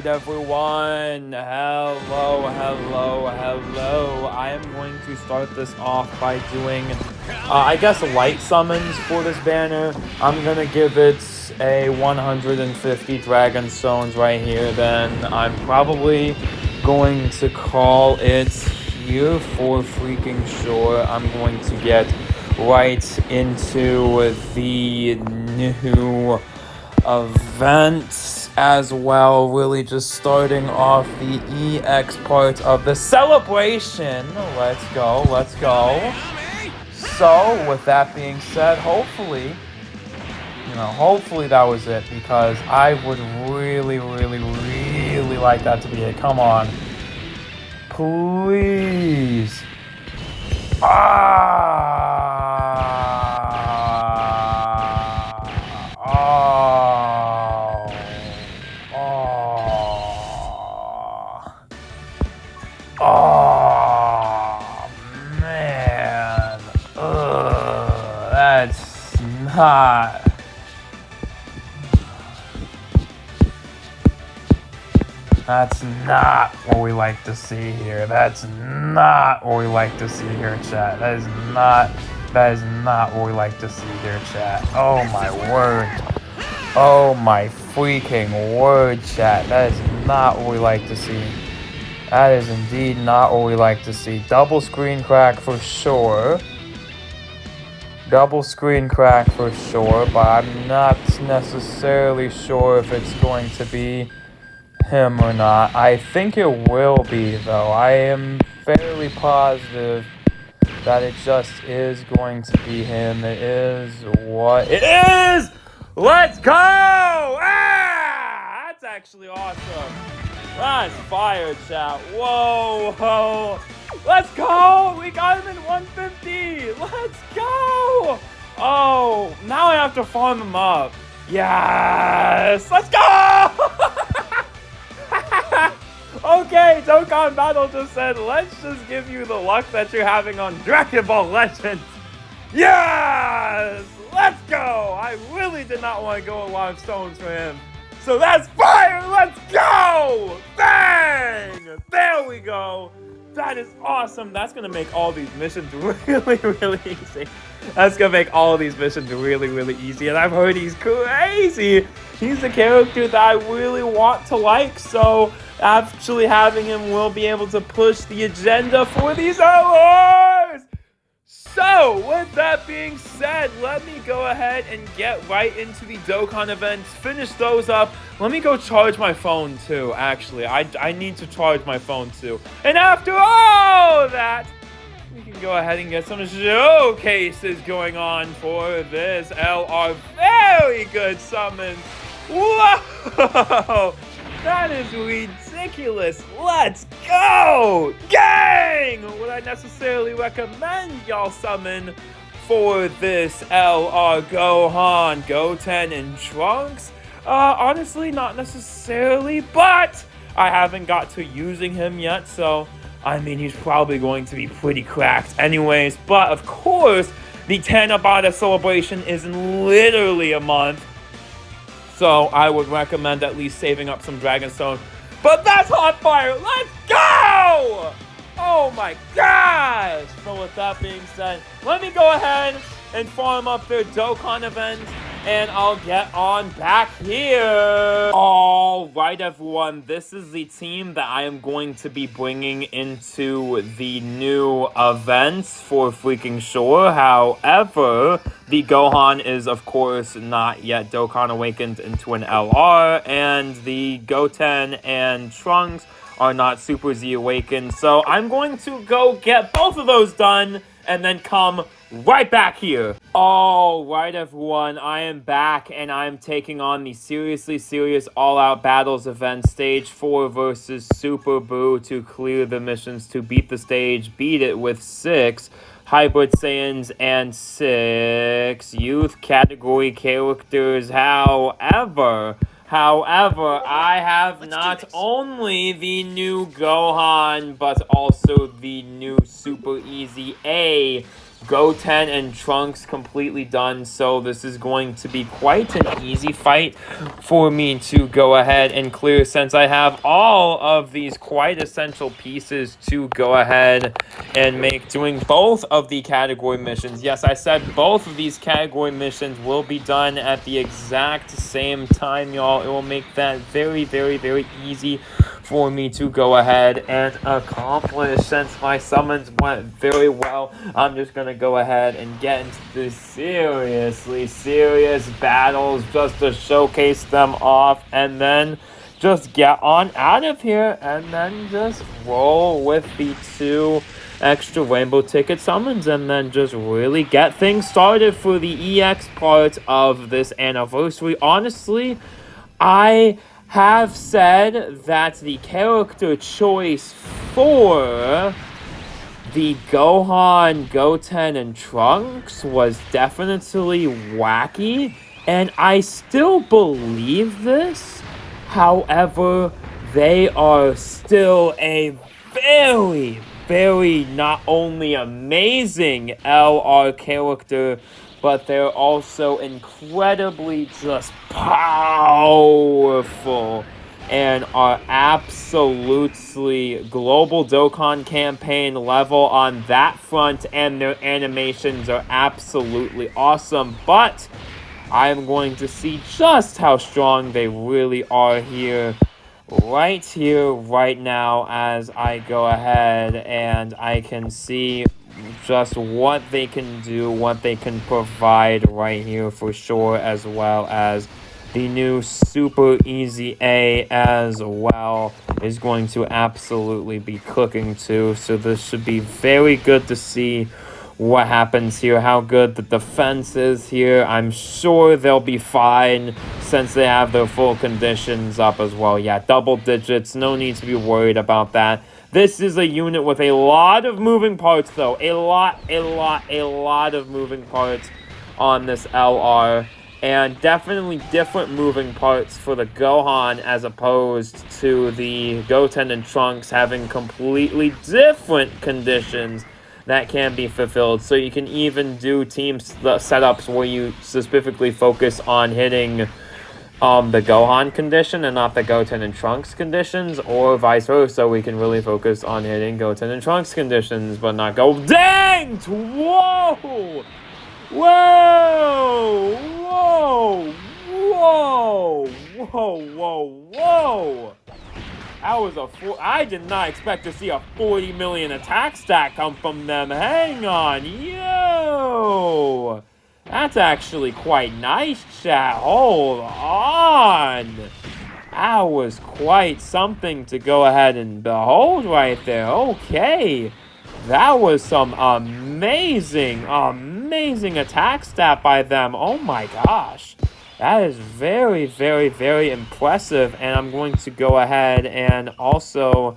right, everyone. Hello. I am going to start this off by doing, I guess, light summons for this banner. I'm gonna give it a 150 Dragon Stones right here. Then I'm probably going to call it here for freaking sure. I'm going to get right into the new events as well, really just starting off the EX part of the celebration. Let's go. So with that being said, hopefully that was it, because I would really like that to be it. Come on, please. Oh man. That's not. That's not what we like to see here. That's not what we like to see here, chat. That is not what we like to see here, chat. Oh my word. Oh my freaking word, chat. That is not what we like to see. That is indeed not what we like to see. Double screen crack for sure. Double screen crack for sure, but I'm not necessarily sure if it's going to be him or not. I think it will be, though. I am fairly positive that it just is going to be him. It is what it is! Let's go! Ah! That's actually awesome. That's fire, chat. Whoa. Let's go! We got him in 150! Let's go! Oh, now I have to farm him up. Yes! Let's go! Okay, Dokkan Battle just said, let's just give you the luck that you're having on Dragon Ball Legends. Yes! Let's go! I really did not want to go a lot of stones for him. So that's fire! Let's go! Bang! There we go. That is awesome. That's going to make all these missions really easy. That's going to make all these missions really easy. And I've heard he's crazy. He's a character that I really want to like. So actually having him will be able to push the agenda for these hours. So, with that being said, let me go ahead and get right into the Dokkan events, finish those up. Let me go charge my phone too, actually. I need to charge my phone too. And after all that, we can go ahead and get some showcases going on for this LR. Very good summon. Whoa! That is ridiculous. Let's go! Gang! Would I necessarily recommend y'all summon for this LR Gohan, Goten, and Truks? Honestly, not necessarily, but I haven't got to using him yet, so I mean, he's probably going to be pretty cracked anyways. But of course, the Tanabata celebration is in literally a month. So I would recommend at least saving up some Dragonstone. But that's hot fire! Let's go! Oh my gosh! So with that being said, let me go ahead and farm up their Dokkan event, and I'll get on back here. Alright everyone, this is the team that I am going to be bringing into the new events for freaking sure. However, the Gohan is of course not yet Dokkan awakened into an LR, and the Goten and Trunks are not Super Z awakened. So I'm going to go get both of those done and then come right back here. Alright everyone, I am back and I'm taking on the Seriously Serious All Out Battles event, Stage 4 versus Super Boo, to clear the missions to beat the stage, beat it with 6 Hybrid Saiyans and 6 youth category characters. However, I have not only the new Gohan, but also the new Super Easy A Goten and Trunks completely done, so this is going to be quite an easy fight for me to go ahead and clear, since I have all of these quite essential pieces to go ahead and make doing both of the category missions. Yes, I said both of these category missions will be done at the exact same time, y'all. It will make that very, very, very easy for me to go ahead and accomplish. Since my summons went very well, I'm just gonna go ahead and get into the seriously serious battles just to showcase them off, and then just get on out of here, and then just roll with the 2 extra rainbow ticket summons, and then just really get things started for the EX part of this anniversary. Honestly, I have said that the character choice for the Gohan, Goten, and Trunks was definitely wacky, and I still believe this. However, they are still a very, very not only amazing LR character, but they're also incredibly just powerful and are absolutely global Dokkan campaign level on that front, and their animations are absolutely awesome. But I'm going to see just how strong they really are here, right now, as I go ahead and I can see just what they can do, what they can provide right here for sure, as well as the new Super Easy A as well is going to absolutely be cooking too. So this should be very good to see what happens here, how good the defense is here. I'm sure they'll be fine since they have their full conditions up as well. Yeah, double digits, no need to be worried about that. This is a unit with a lot of moving parts, though. A lot of moving parts on this LR. And definitely different moving parts for the Gohan as opposed to the Goten and Trunks having completely different conditions that can be fulfilled. So you can even do team setups where you specifically focus on hitting the Gohan condition and not the Goten and Trunks conditions, or vice versa. We can really focus on hitting Goten and Trunks conditions, but not go. Dang! Whoa! Whoa! Whoa! Whoa! Whoa! That was I did not expect to see a 40 million attack stack come from them. Hang on, yo! That's actually quite nice, chat. Hold on. That was quite something to go ahead and behold right there. Okay. That was some amazing attack stat by them. Oh my gosh. That is very, very, very impressive. And I'm going to go ahead and also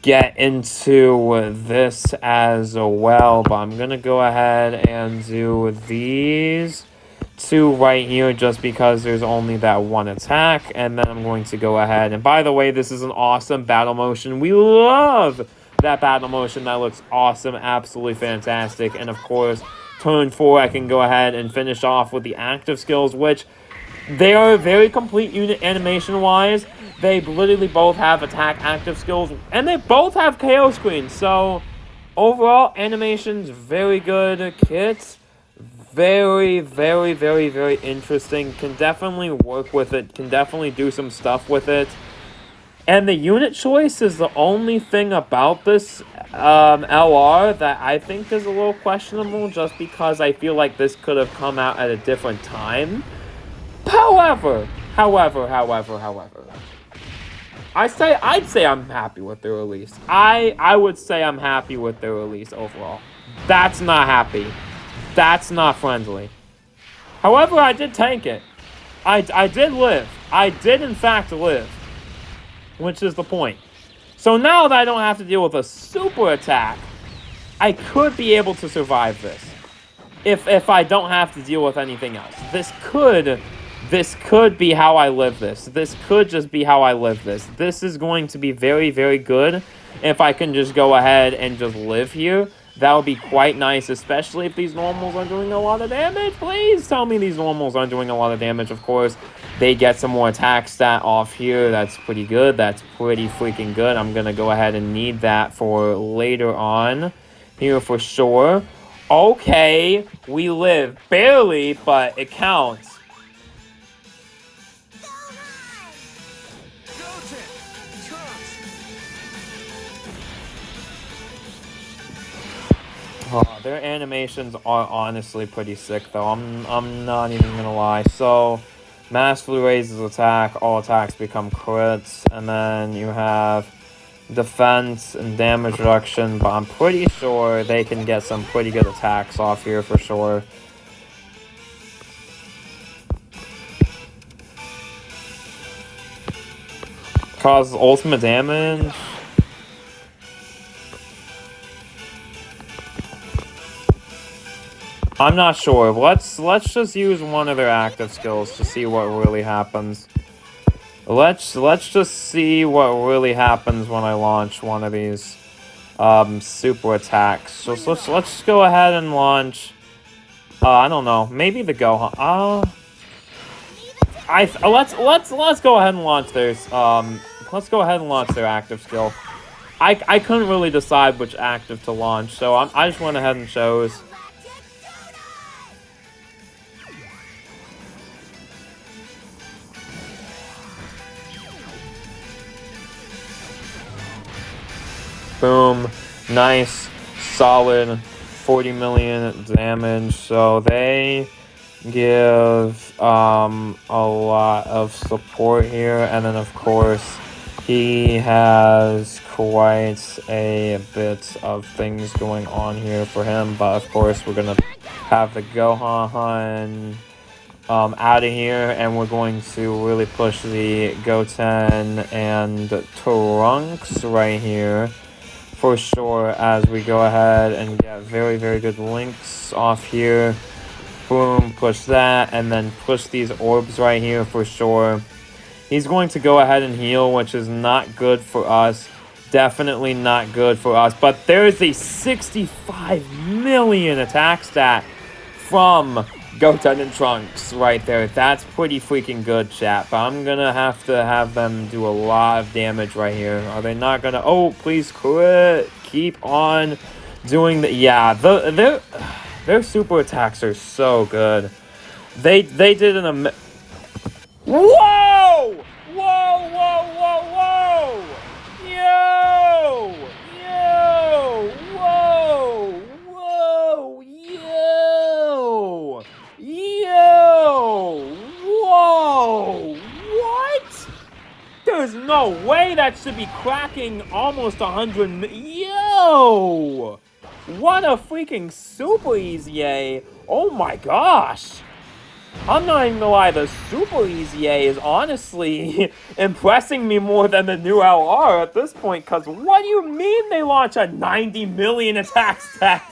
get into this as well. But I'm going to go ahead and do these 2 right here just because there's only that 1 attack. And then I'm going to go ahead. And by the way, this is an awesome battle motion. We love that battle motion. That looks awesome. Absolutely fantastic. And of course, turn 4, I can go ahead and finish off with the active skills, which they are very complete unit animation-wise. They literally both have attack active skills, and they both have KO screens. So, overall, animations, very good. Kits, very, very, very, very interesting. Can definitely work with it. Can definitely do some stuff with it. And the unit choice is the only thing about this LR that I think is a little questionable, just because I feel like this could have come out at a different time. However, I'd say I'm happy with the release. I would say I'm happy with the release overall. That's not happy. That's not friendly. However, I did tank it. I did live. I did in fact live. Which is the point. So now that I don't have to deal with a super attack, I could be able to survive this. If I don't have to deal with anything else. This could be how I live this. This could just be how I live this. This is going to be very, very good if I can just go ahead and just live here. That would be quite nice, especially if these normals are doing a lot of damage. Please tell me these normals are doing a lot of damage. Of course, they get some more attack stat off here. That's pretty good. That's pretty freaking good. I'm going to go ahead and need that for later on here for sure. Okay, we live. Barely, but it counts. Goten, Truks. Oh, their animations are honestly pretty sick, though. I'm not even gonna lie. So, massively raises attack. All attacks become crits, and then you have defense and damage reduction. But I'm pretty sure they can get some pretty good attacks off here for sure. Causes ultimate damage. I'm not sure. Let's just use one of their active skills to see what really happens. Let's just see what really happens when I launch one of these super attacks. So let's go ahead and launch. I don't know. Maybe the Gohan. Let's go ahead and launch theirs. Let's go ahead and launch their active skill. I couldn't really decide which active to launch, so I just went ahead and chose. Boom. Nice. Solid 40 million damage. So they give a lot of support here. And then, of course, he has quite a bit of things going on here for him. But, of course, we're going to have the Gohan out of here, and we're going to really push the Goten and Trunks right here for sure, as we go ahead and get very, very good links off here. Boom, push that, and then push these orbs right here for sure. He's going to go ahead and heal, which is not good for us. Definitely not good for us. But there's a 65 million attack stat from Goten and Trunks right there. That's pretty freaking good, chat. But I'm gonna have to have them do a lot of damage right here. Are they not gonna? Oh, please quit. Keep on doing the. Yeah, their super attacks are so good. They did an Whoa! Whoa! Whoa! Whoa! Whoa! Yo! Yo! Whoa! Whoa! Yo! Yo! Whoa! What? There's no way that should be cracking almost 100 Yo! What a freaking super easy A. Oh my gosh! I'm not even gonna lie, the Super Easy A is honestly impressing me more than the new LR at this point, because what do you mean they launch a 90 million attack stat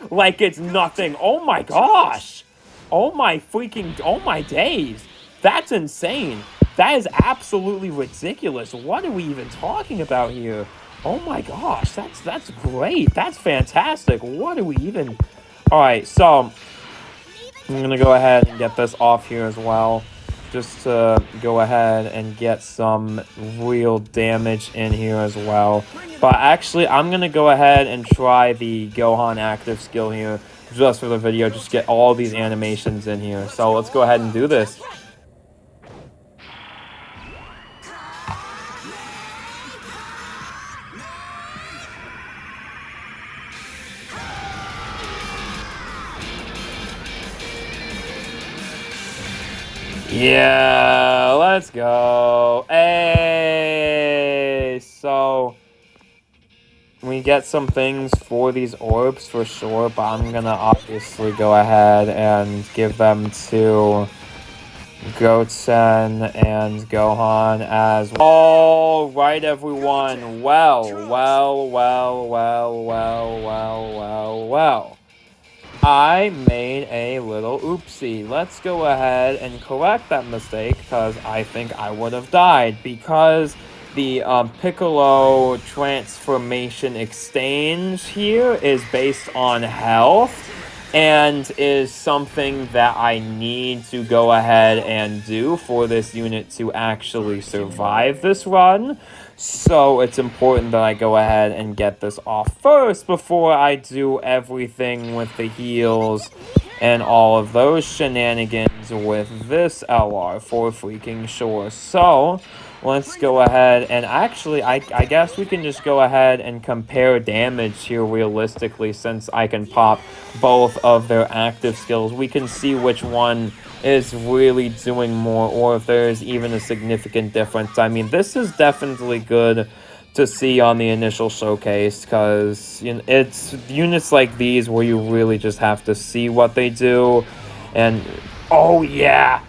like it's nothing? Oh my gosh! Oh my days! That's insane! That is absolutely ridiculous. What are we even talking about here? Oh my gosh, that's great. That's fantastic. What are we even... Alright, so I'm going to go ahead and get this off here as well, just to go ahead and get some real damage in here as well. But actually, I'm going to go ahead and try the Gohan active skill here, just for the video, just get all these animations in here. So let's go ahead and do this. Yeah, let's go. Hey, so we get some things for these orbs for sure, but I'm gonna obviously go ahead and give them to Goten and Gohan as well. All right, everyone. Well. I made a little oopsie. Let's go ahead and correct that mistake, because I think I would have died, because the Piccolo transformation exchange here is based on health and is something that I need to go ahead and do for this unit to actually survive this run. So it's important that I go ahead and get this off first before I do everything with the heals and all of those shenanigans with this LR for freaking sure. So let's go ahead and actually, I guess we can just go ahead and compare damage here realistically, since I can pop both of their active skills. We can see which one is really doing more, or if there's even a significant difference. I mean, this is definitely good to see on the initial showcase, because it's units like these where you really just have to see what they do. And oh yeah,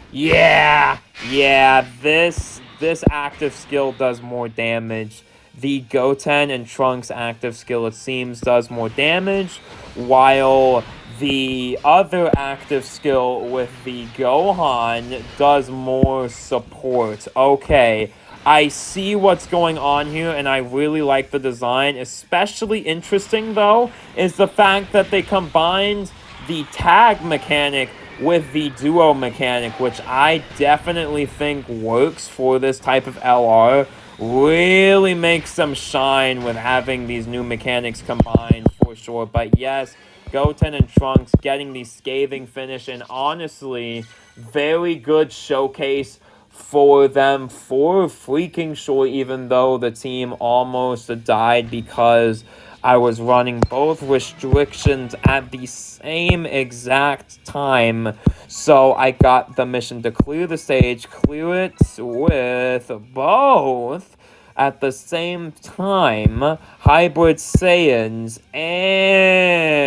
this active skill does more damage. The Goten and Trunks active skill, it seems, does more damage, while the other active skill with the Gohan does more support. Okay, I see what's going on here, and I really like the design. Especially interesting, though, is the fact that they combined the tag mechanic with the duo mechanic, which I definitely think works for this type of LR. Really makes them shine with having these new mechanics combined for sure. But yes, Goten and Trunks getting the scathing finish, and honestly, very good showcase for them for freaking sure, even though the team almost died because I was running both restrictions at the same exact time. So I got the mission to clear the stage, clear it with both at the same time, Hybrid Saiyans and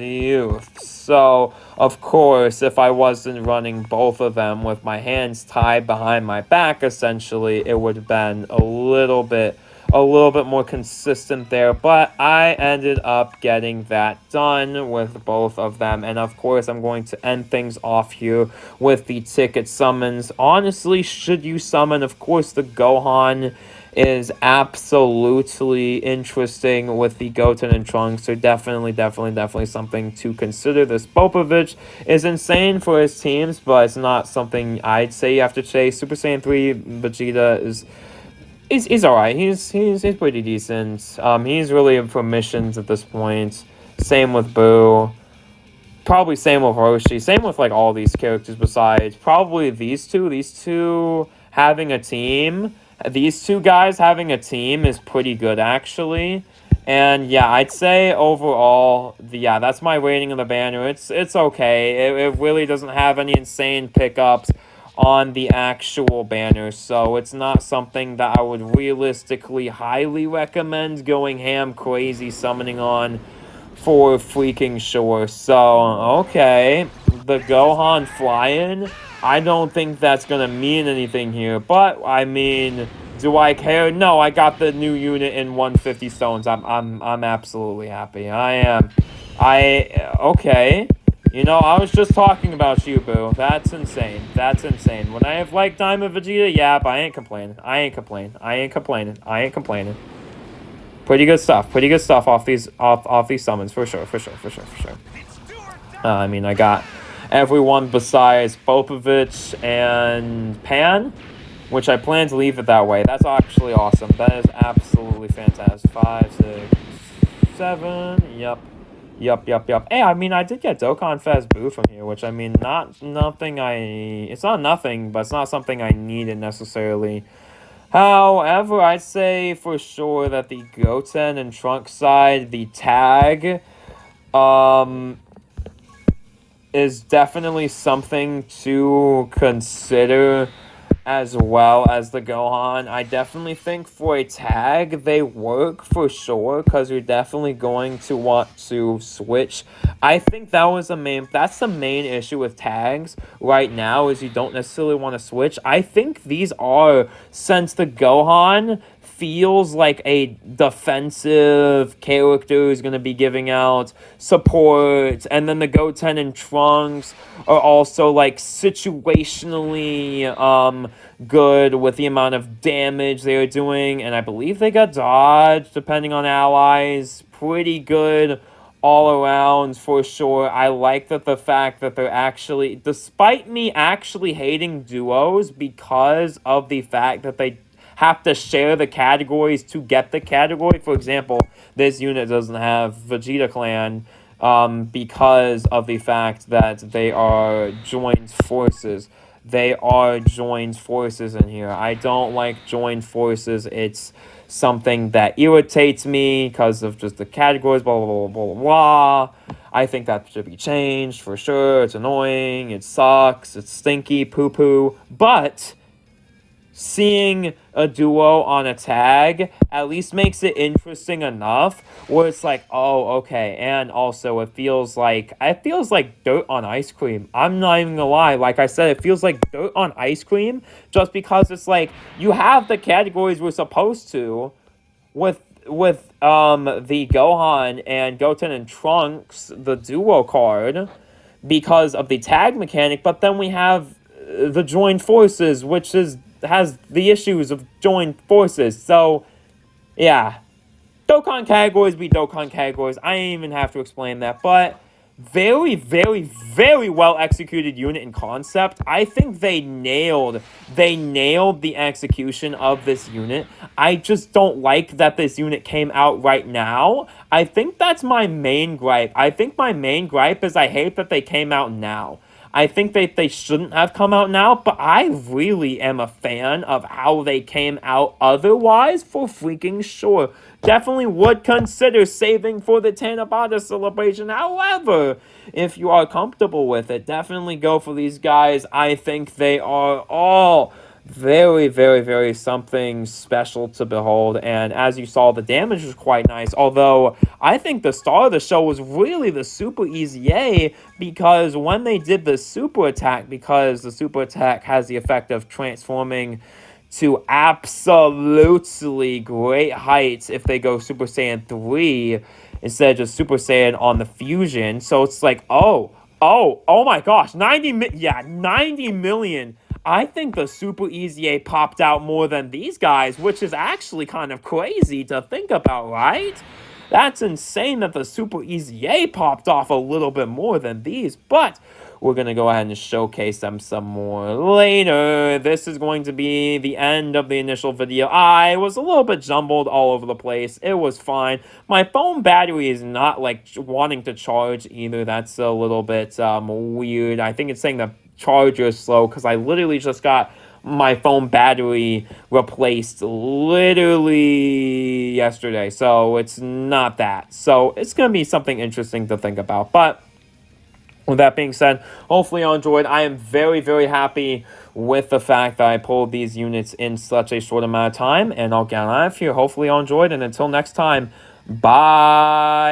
Youth. So, of course, if I wasn't running both of them with my hands tied behind my back, essentially, it would have been a little bit more consistent there, but I ended up getting that done with both of them. And of course, I'm going to end things off here with the ticket summons. Honestly, should you summon, of course, the Gohan is absolutely interesting with the Goten and Trunks. So definitely something to consider. This Popovich is insane for his teams, but it's not something I'd say you have to chase. Super Saiyan 3 Vegeta is he's alright. He's pretty decent. He's really in for missions at this point. Same with Boo. Probably same with Roshi. Same with like all these characters besides. Probably these two. These two having a team. These two guys having a team is pretty good actually. And yeah, I'd say overall, that's my rating of the banner. It's okay. It really doesn't have any insane pickups on the actual banner, so it's not something that I would realistically highly recommend going ham crazy summoning on for freaking sure. So okay, the Gohan flying, I don't think that's gonna mean anything here, but I mean, do I care? No, I got the new unit in 150 stones. I'm absolutely happy. Okay. You know, I was just talking about you, Boo. That's insane. That's insane. When I have like Diamond Vegeta, yeah, but I ain't complaining. Pretty good stuff. Pretty good stuff off these summons for sure. I mean, I got everyone besides Popovich and Pan, which I plan to leave it that way. That's actually awesome. That is absolutely fantastic. 5, 6, 7. Yep. Hey, I mean, I did get Dokkan Fest Boo from here, which, I mean, it's not nothing, but it's not something I needed necessarily. However, I'd say for sure that the Goten and Trunks side, the tag, is definitely something to consider, as well as the Gohan. I definitely think for a tag, they work for sure, because you're definitely going to want to switch. I think that's the main issue with tags right now, is you don't necessarily want to switch. I think these are, since the Gohan feels like a defensive character is going to be giving out support, and then the Goten and Trunks are also like situationally good with the amount of damage they are doing, and I believe they got dodge depending on allies. Pretty good all around for sure. I like that the fact that they're actually, despite me actually hating duos because of the fact that they have to share the categories to get the category. For example, this unit doesn't have Vegeta Clan because of the fact that they are joined forces. They are joined forces in here. I don't like joined forces. It's something that irritates me because of just the categories, blah, blah, blah, blah, blah. I think that should be changed for sure. It's annoying. It sucks. It's stinky, poo-poo. But seeing a duo on a tag at least makes it interesting enough where it's like, oh, okay. And also it feels like dirt on ice cream. I'm not even gonna lie. Like I said, it feels like dirt on ice cream just because it's like you have the categories we're supposed to with the Gohan and Goten and Trunks, the duo card, because of the tag mechanic, but then we have the joined forces, which has the issues of joined forces. So, yeah. Dokkan categories be Dokkan categories. I ain't even have to explain that. But very, very, very well executed unit and concept. I think they nailed the execution of this unit. I just don't like that this unit came out right now. I think that's my main gripe. I think my main gripe is I hate that they came out now. I think they shouldn't have come out now, but I really am a fan of how they came out otherwise, for freaking sure. Definitely would consider saving for the Tanabata celebration. However, if you are comfortable with it, definitely go for these guys. I think they are all very, very, very something special to behold. And as you saw, the damage was quite nice. Although, I think the star of the show was really the Super Easy A, because when they did the super attack, because the super attack has the effect of transforming to absolutely great heights if they go Super Saiyan 3 instead of just Super Saiyan on the fusion. So it's like, oh my gosh, 90 million. I think the Super Easy A popped out more than these guys, which is actually kind of crazy to think about, right? That's insane that the Super Easy A popped off a little bit more than these, but we're going to go ahead and showcase them some more later. This is going to be the end of the initial video. I was a little bit jumbled all over the place. It was fine. My phone battery is not, like, wanting to charge either. That's a little bit weird. I think it's saying the charger is slow because I literally just got my phone battery replaced literally yesterday. So it's not that. So it's going to be something interesting to think about. But with that being said, hopefully you enjoyed. I am very, very happy with the fact that I pulled these units in such a short amount of time. And I'll get out of here. Hopefully you enjoyed. And until next time, bye.